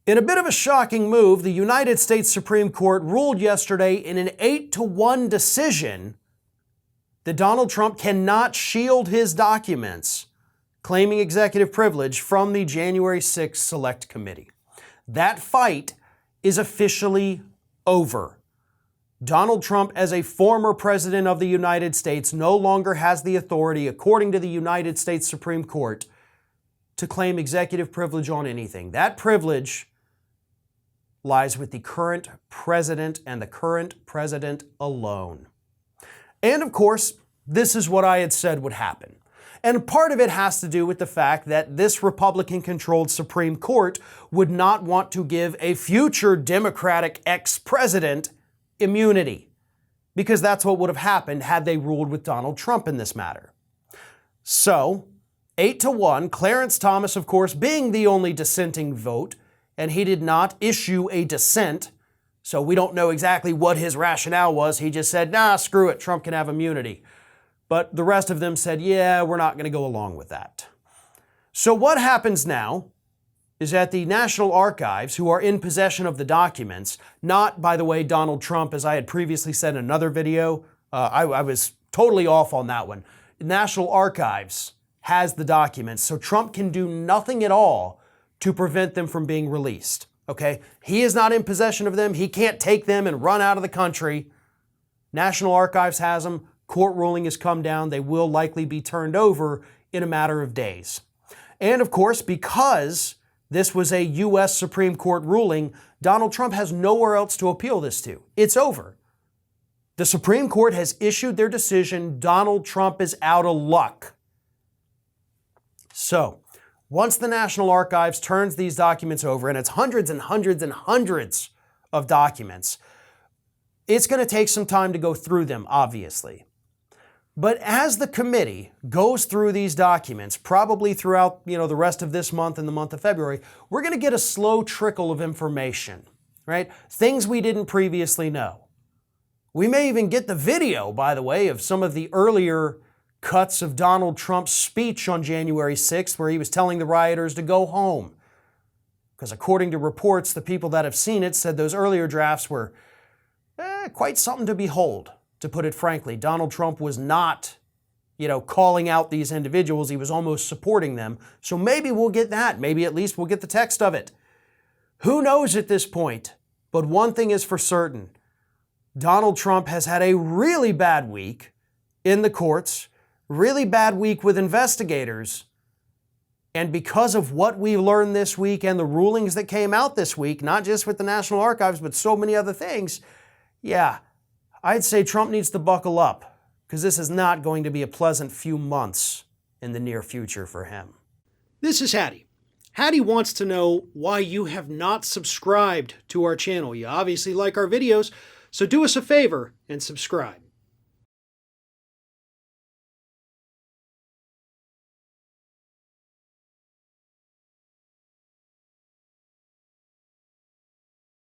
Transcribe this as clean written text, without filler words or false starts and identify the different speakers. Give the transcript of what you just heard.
Speaker 1: In a bit of a shocking move, the United States Supreme Court ruled yesterday in an 8-1 decision that Donald Trump cannot shield his documents claiming executive privilege from the January 6th Select Committee. That fight is officially over. Donald Trump, as a former president of the United States, no longer has the authority, according to the United States Supreme Court, to claim executive privilege on anything. That privilege lies with the current president and the current president alone. And of course, this is what I had said would happen. And part of it has to do with the fact that this Republican-controlled Supreme Court would not want to give a future Democratic ex-president immunity, because that's what would have happened had they ruled with Donald Trump in this matter. So, 8-1, Clarence Thomas, of course, being the only dissenting vote, and he did not issue a dissent, so we don't know exactly what his rationale was. He just said, nah, screw it, Trump can have immunity. But the rest of them said, yeah, we're not going to go along with that. So what happens now is that the National Archives, who are in possession of the documents, not, by the way, Donald Trump, as I had previously said in another video, I was totally off on that one. The National Archives has the documents, so Trump can do nothing at all to prevent them from being released, okay? He is not in possession of them. He can't take them and run out of the country. National Archives has them. Court ruling has come down. They will likely be turned over in a matter of days. And of course, because this was a U.S. Supreme Court ruling, Donald Trump has nowhere else to appeal this to. It's over. The Supreme Court has issued their decision. Donald Trump is out of luck. So, once the National Archives turns these documents over, and it's hundreds and hundreds and hundreds of documents, it's going to take some time to go through them, obviously. But as the committee goes through these documents, probably throughout, the rest of this month and the month of February, we're going to get a slow trickle of information, right? Things we didn't previously know. We may even get the video, by the way, of some of the earlier cuts of Donald Trump's speech on January 6th, where he was telling the rioters to go home. Because according to reports, the people that have seen it said those earlier drafts were quite something to behold. To put it frankly, Donald Trump was not, calling out these individuals. He was almost supporting them. So maybe we'll get that. Maybe at least we'll get the text of it. Who knows at this point? But one thing is for certain. Donald Trump has had a really bad week in the courts, really bad week with investigators. And because of what we learned this week and the rulings that came out this week, not just with the National Archives, but so many other things, I'd say Trump needs to buckle up, because this is not going to be a pleasant few months in the near future for him. This is Hattie. Hattie wants to know why you have not subscribed to our channel. You obviously like our videos, so do us a favor and subscribe.